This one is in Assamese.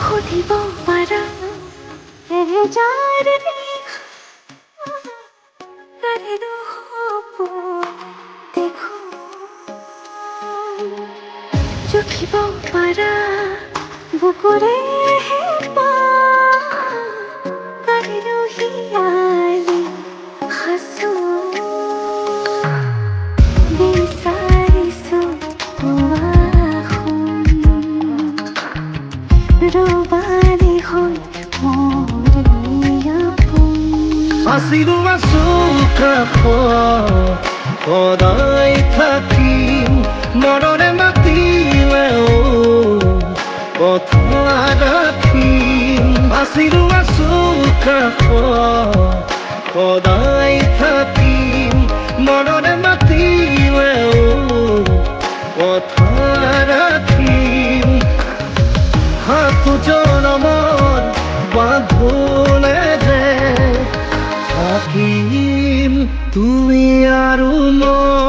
সুধিব পাৰা এজাৰ কাৰেনো সপোন দেখো জুখিব পাৰা বুকুৰে কাৰেনো হিয়ালি সাঁচো বিচাৰিছো ৰবাৰী হৈ আছিলো আছো সদায় থাকিম মনৰে মাতিলেও কথা ৰাখিম আছিলো আছো সদায় থাকিম মনৰে মাতিলেও কথা ৰাখিম হাতু জনমত বাঁধলে যে থাকিম তুমি আৰু মই